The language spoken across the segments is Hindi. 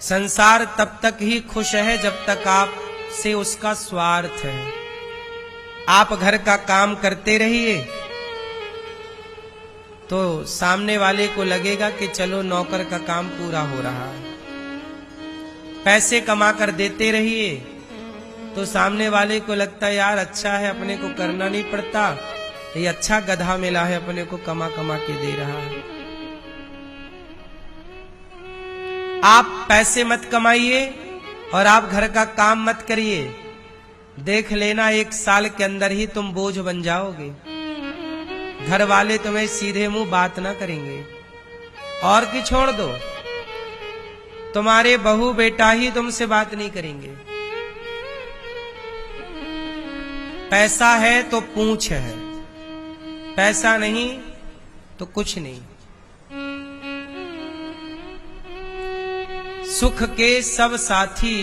संसार तब तक ही खुश है जब तक आप से उसका स्वार्थ है। आप घर का काम करते रहिए तो सामने वाले को लगेगा कि चलो नौकर का काम पूरा हो रहा है। पैसे कमा कर देते रहिए तो सामने वाले को लगता है यार अच्छा है, अपने को करना नहीं पड़ता, ये अच्छा गधा मिला है, अपने को कमा कमा के दे रहा है। आप पैसे मत कमाइए और आप घर का काम मत करिए, देख लेना 1 साल के अंदर ही तुम बोझ बन जाओगे। घर वाले तुम्हें सीधे मुंह बात ना करेंगे। और की छोड़ दो, तुम्हारे बहू बेटा ही तुमसे बात नहीं करेंगे। पैसा है तो पूंछ है, पैसा नहीं तो कुछ नहीं। सुख के सब साथी,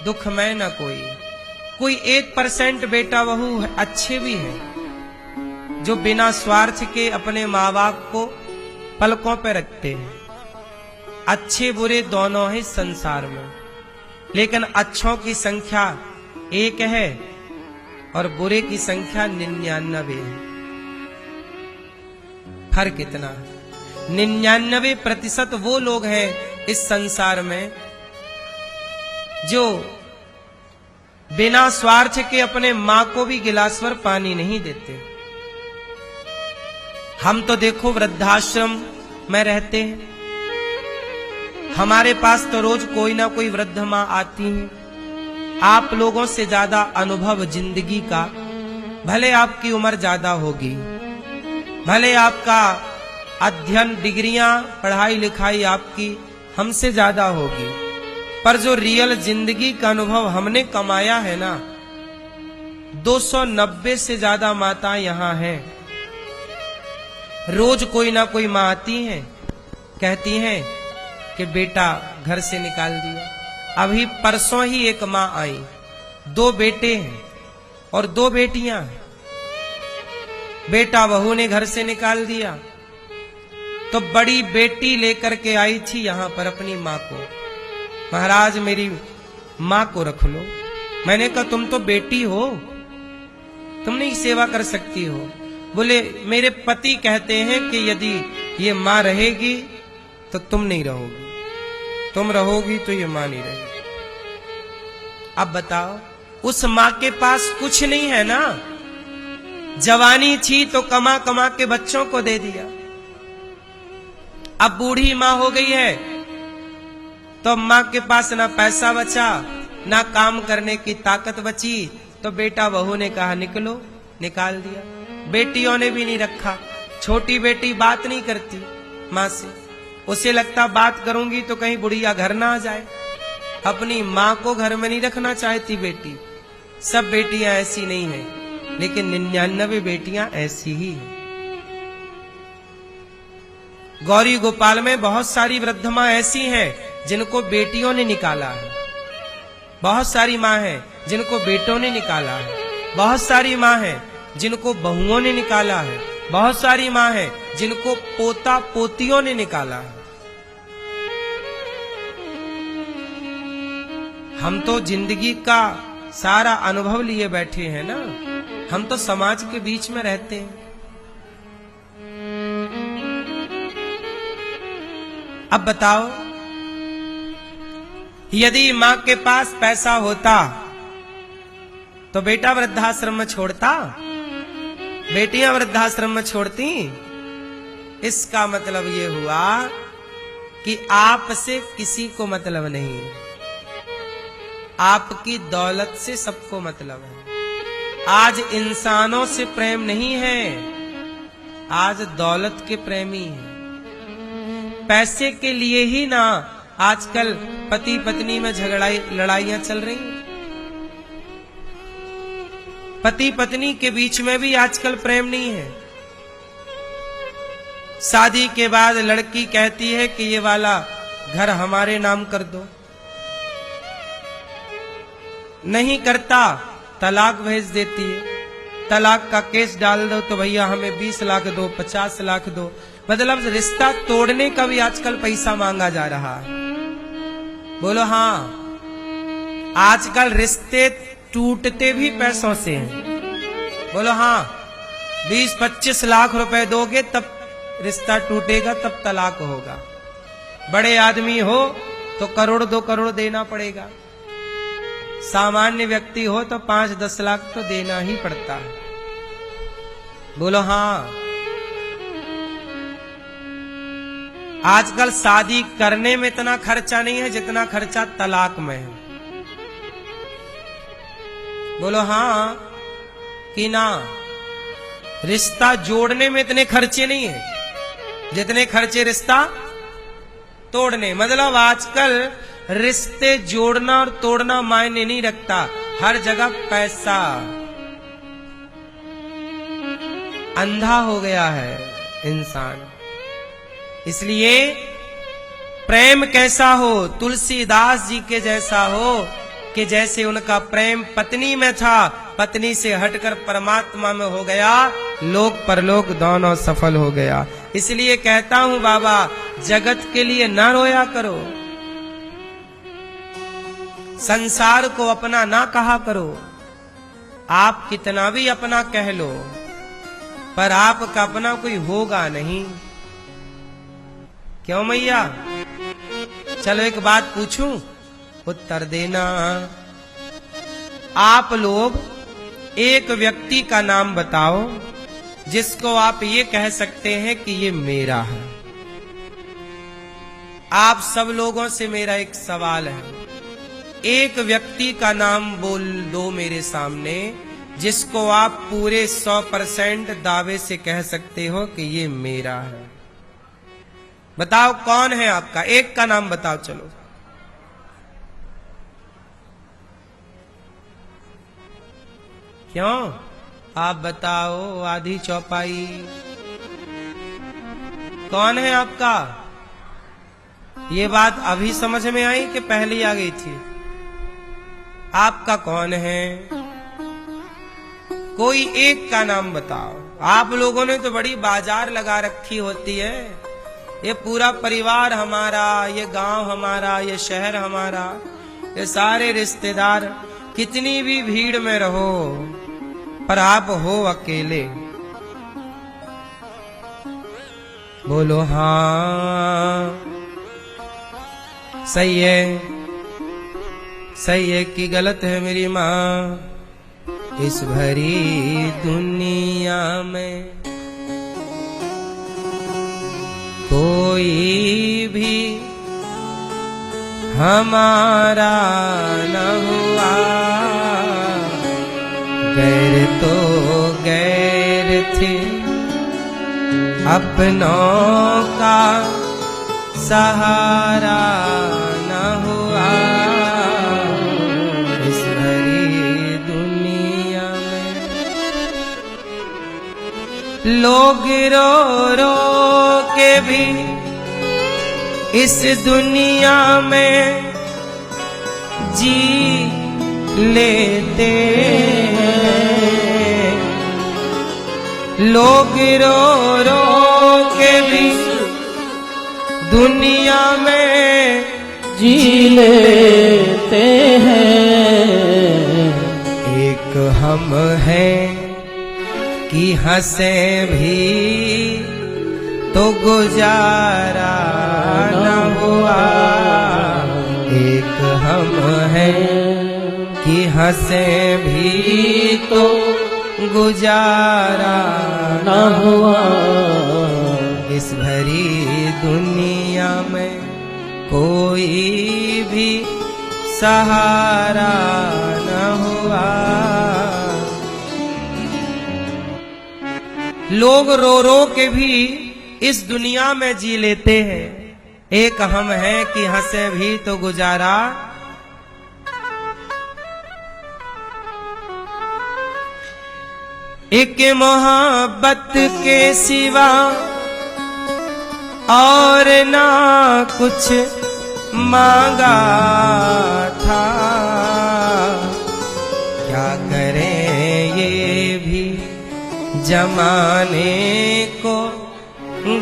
दुख में न कोई। कोई 1% बेटा बहू अच्छे भी हैं जो बिना स्वार्थ के अपने माँ बाप को पलकों पे रखते हैं। अच्छे बुरे दोनों हैं संसार में, लेकिन अच्छों की संख्या 1 है और बुरे की संख्या 99 है। फर्क इतना है। 99% वो लोग हैं इस संसार में जो बिना स्वार्थ के अपने मां को भी गिलास भर पानी नहीं देते। हम तो देखो वृद्धाश्रम में रहते हैं, हमारे पास तो रोज कोई ना कोई वृद्ध मां आती है। आप लोगों से ज्यादा अनुभव जिंदगी का, भले आपकी उम्र ज्यादा होगी, भले आपका अध्ययन डिग्रियां पढ़ाई लिखाई आपकी हमसे ज्यादा होगी, पर जो रियल जिंदगी का अनुभव हमने कमाया है ना, 290 से ज्यादा माताएं यहां हैं। रोज कोई ना कोई माँ आती है, कहती हैं कि बेटा घर से निकाल दिया। अभी परसों ही एक माँ आई, 2 बेटे हैं और 2 बेटियां हैं। बेटा बहू ने घर से निकाल दिया तो बड़ी बेटी लेकर के आई थी यहां पर अपनी माँ को, महाराज मेरी माँ को रख लो। मैंने कहा तुम तो बेटी हो, तुम नहीं सेवा कर सकती हो। बोले मेरे पति कहते हैं कि यदि ये माँ रहेगी तो तुम नहीं रहोगी, तुम रहोगी तो ये माँ नहीं रहेगी। अब बताओ, उस माँ के पास कुछ नहीं है ना, जवानी थी तो कमा कमा के बच्चों को दे दिया। अब बूढ़ी माँ हो गई है तो माँ के पास ना पैसा बचा ना काम करने की ताकत बची, तो बेटा बहू ने कहा निकलो, निकाल दिया। बेटियों ने भी नहीं रखा। छोटी बेटी बात नहीं करती माँ से, उसे लगता बात करूंगी तो कहीं बुढ़िया घर ना आ जाए। अपनी माँ को घर में नहीं रखना चाहती बेटी। सब बेटियां ऐसी नहीं हैं, लेकिन 99 बेटियां ऐसी ही हैं। गौरी गोपाल में बहुत सारी वृद्ध माँ ऐसी हैं जिनको बेटियों ने निकाला है, बहुत सारी माँ हैं जिनको बेटों ने निकाला है, बहुत सारी माँ हैं जिनको बहुओं ने निकाला है, बहुत सारी माँ हैं जिनको पोता पोतियों ने निकाला है। हम तो जिंदगी का सारा अनुभव लिए बैठे हैं ना, हम तो समाज के बीच में रहते हैं। अब बताओ, यदि मां के पास पैसा होता तो बेटा वृद्धाश्रम में छोड़ता, बेटियां वृद्धाश्रम में छोड़ती। इसका मतलब ये हुआ कि आपसे किसी को मतलब नहीं, आपकी दौलत से सबको मतलब है। आज इंसानों से प्रेम नहीं है, आज दौलत के प्रेमी हैं। पैसे के लिए ही ना आजकल पति पत्नी में लड़ाइयां चल रही हैं। पति पत्नी के बीच में भी आजकल प्रेम नहीं है। शादी के बाद लड़की कहती है कि ये वाला घर हमारे नाम कर दो, नहीं करता तलाक भेज देती है। तलाक का केस डाल दो तो भैया हमें 20 लाख दो, 50 लाख दो। मतलब रिश्ता तोड़ने का भी आजकल पैसा मांगा जा रहा है। बोलो हाँ। आजकल रिश्ते टूटते भी पैसों से हैं। बोलो हाँ। 20-25 लाख रुपए दोगे तब रिश्ता टूटेगा, तब तलाक होगा। बड़े आदमी हो तो 1-2 करोड़ देना पड़ेगा। सामान्य व्यक्ति हो तो 5-10 लाख तो देना ही पड़ता है। बोलो हाँ। आजकल शादी करने में इतना खर्चा नहीं है जितना खर्चा तलाक में है। बोलो हाँ कि ना। रिश्ता जोड़ने में इतने खर्चे नहीं है जितने खर्चे रिश्ता तोड़ने। मतलब आजकल रिश्ते जोड़ना और तोड़ना मायने नहीं रखता, हर जगह पैसा। अंधा हो गया है इंसान। इसलिए प्रेम कैसा हो, तुलसीदास जी के जैसा हो कि जैसे उनका प्रेम पत्नी में था, पत्नी से हटकर परमात्मा में हो गया, लोक परलोक दोनों सफल हो गया। इसलिए कहता हूं बाबा, जगत के लिए ना रोया करो, संसार को अपना ना कहा करो। आप कितना भी अपना कह लो, पर आपका अपना कोई होगा नहीं। क्यों मैया? चलो एक बात पूछूं, उत्तर देना। आप लोग एक व्यक्ति का नाम बताओ जिसको आप ये कह सकते हैं कि ये मेरा है। आप सब लोगों से मेरा एक सवाल है, एक व्यक्ति का नाम बोल दो मेरे सामने जिसको आप पूरे 100% दावे से कह सकते हो कि ये मेरा है। बताओ कौन है आपका, एक का नाम बताओ। चलो क्यों? आप बताओ, आधी चौपाई। कौन है आपका? ये बात अभी समझ में आई कि पहले ही आ गई थी? आपका कौन है? कोई एक का नाम बताओ। आप लोगों ने तो बड़ी बाजार लगा रखी होती है, ये पूरा परिवार हमारा, ये गांव हमारा, ये शहर हमारा, ये सारे रिश्तेदार। कितनी भी भीड़ में रहो पर आप हो अकेले। बोलो हाँ। सही है, सही है कि गलत है मेरी माँ? इस भरी दुनिया में कोई भी हमारा न हुआ, गैर तो गैर थे, अपनों का सहारा न हुआ। इस भरी दुनिया में लोग रो रो के भी इस दुनिया में जी लेते हैं। लोग रो रो के भी दुनिया में जी लेते हैं। एक हम हैं कि हंसे भी तो गुजारा न हुआ। एक हम हैं कि हंसे भी तो गुजारा न हुआ। इस भरी दुनिया में कोई भी सहारा न हुआ। लोग रो रो के भी इस दुनिया में जी लेते हैं। एक हम हैं कि हंसे भी तो गुजारा। एक मोहब्बत के सिवा और ना कुछ मांगा था। क्या करें ये भी जमाने को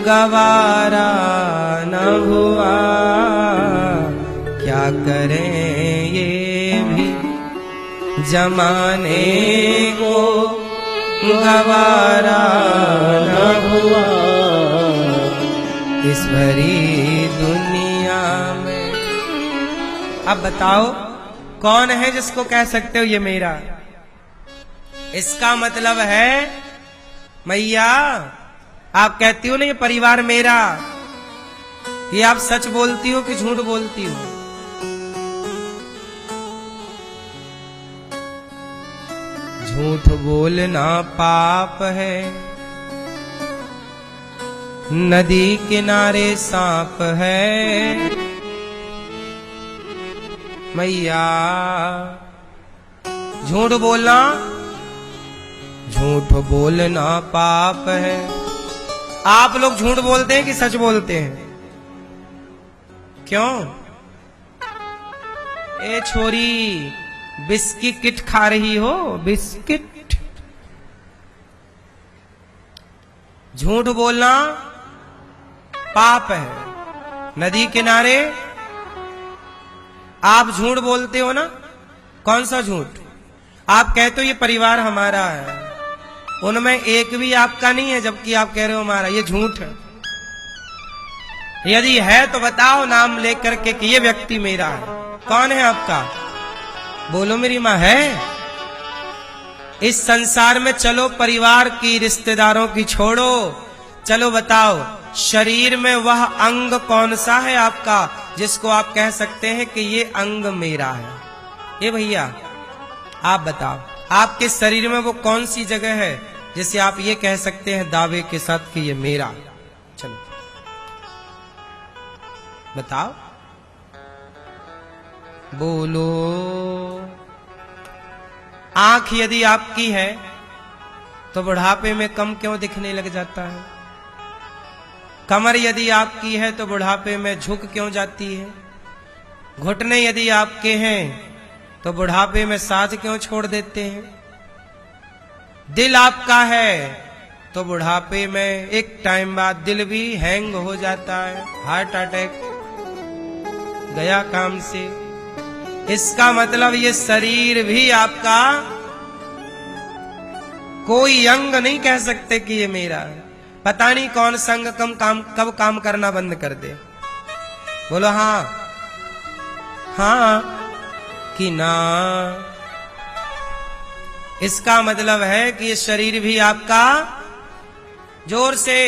गवारा न हुआ। क्या क्या करें ये भी जमाने को गवारा न हुआ इस भरी दुनिया में। अब बताओ कौन है जिसको कह सकते हो ये मेरा? इसका मतलब है मैया आप कहती हो ना ये परिवार मेरा, ये आप सच बोलती हो कि झूठ बोलती हो? झूठ बोलना पाप है, नदी किनारे सांप है। मैया झूठ बोलना पाप है। आप लोग झूठ बोलते हैं कि सच बोलते हैं? क्यों? ए छोरी बिस्किट खा रही हो? बिस्किट। झूठ बोलना पाप है। नदी किनारे आप झूठ बोलते हो ना? कौन सा झूठ? आप कहते हो ये परिवार हमारा है, उनमें एक भी आपका नहीं है, जबकि आप कह रहे हो हमारा। ये झूठ है। यदि है तो बताओ नाम लेकर के कि ये व्यक्ति मेरा है। कौन है आपका? बोलो मेरी मां है। इस संसार में चलो परिवार की, रिश्तेदारों की छोड़ो, चलो बताओ शरीर में वह अंग कौन सा है आपका जिसको आप कह सकते हैं कि ये अंग मेरा है? ये भैया आप बताओ आपके शरीर में वो कौन सी जगह है जिसे आप ये कह सकते हैं दावे के साथ कि ये मेरा? चलो बताओ, बोलो। आंख यदि आपकी है तो बुढ़ापे में कम क्यों दिखने लग जाता है? कमर यदि आपकी है तो बुढ़ापे में झुक क्यों जाती है? घुटने यदि आपके हैं तो बुढ़ापे में साथ क्यों छोड़ देते हैं? दिल आपका है तो बुढ़ापे में एक टाइम बाद दिल भी हैंग हो जाता है, हार्ट अटैक गया काम से। इसका मतलब ये शरीर भी आपका कोई अंग नहीं कह सकते कि ये मेरा है। पता नहीं कौन संग कब काम करना बंद कर दे। बोलो हाँ हाँ कि ना। इसका मतलब है कि ये शरीर भी आपका, जोर से,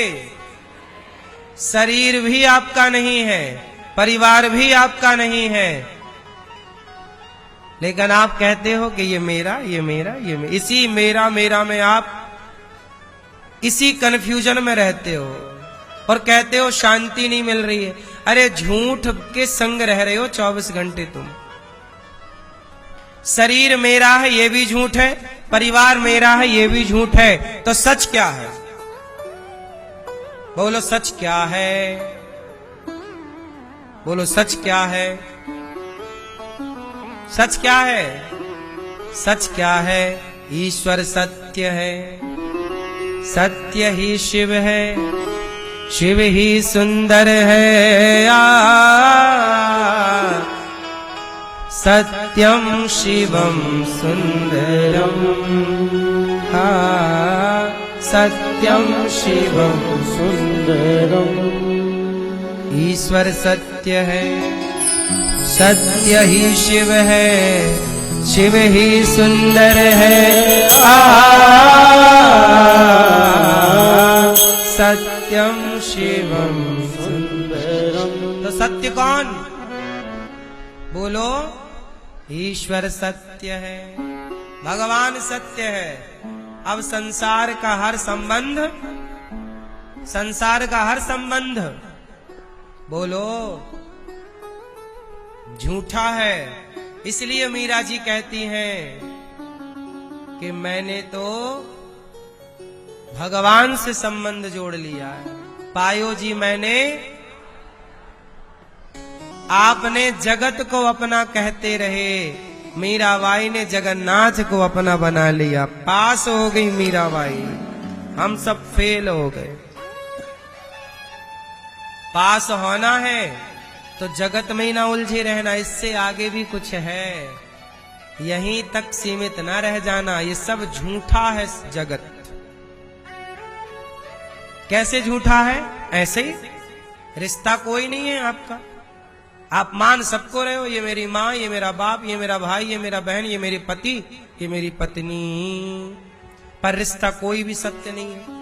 शरीर भी आपका नहीं है, परिवार भी आपका नहीं है, लेकिन आप कहते हो कि ये मेरा, ये मेरा, ये मेरा। इसी मेरा मेरा में आप इसी कंफ्यूजन में रहते हो और कहते हो शांति नहीं मिल रही है। अरे झूठ के संग रह रहे हो 24 घंटे तुम। शरीर मेरा है ये भी झूठ है, परिवार मेरा है ये भी झूठ है, तो सच क्या है? बोलो सच क्या है? बोलो सच क्या है? सच क्या है? सच क्या है? ईश्वर सत्य है, सत्य ही शिव है, शिव ही सुंदर है। सत्यम शिवम सुंदरम, सत्यम शिवम सुंदरम। ईश्वर सत्य है, सत्य ही शिव है, शिव ही सुंदर है। सत्यम शिवम सुंदरम। तो सत्य कौन? बोलो ईश्वर सत्य है, भगवान सत्य है। अब संसार का हर संबंध, संसार का हर संबंध बोलो झूठा है। इसलिए मीरा जी कहती हैं कि मैंने तो भगवान से संबंध जोड़ लिया है। पायो जी मैंने, आपने जगत को अपना कहते रहे, मीराबाई ने जगन्नाथ को अपना बना लिया। पास हो गई मीराबाई, हम सब फेल हो गए। पास होना है तो जगत में ही ना उलझे रहना, इससे आगे भी कुछ है, यहीं तक सीमित ना रह जाना। ये सब झूठा है जगत। कैसे झूठा है? ऐसे ही रिश्ता कोई नहीं है आपका, आप मान सबको रहे हो, ये मेरी माँ, ये मेरा बाप, ये मेरा भाई, ये मेरा बहन, ये मेरे पति, ये मेरी पत्नी, पर रिश्ता कोई भी सत्य नहीं है।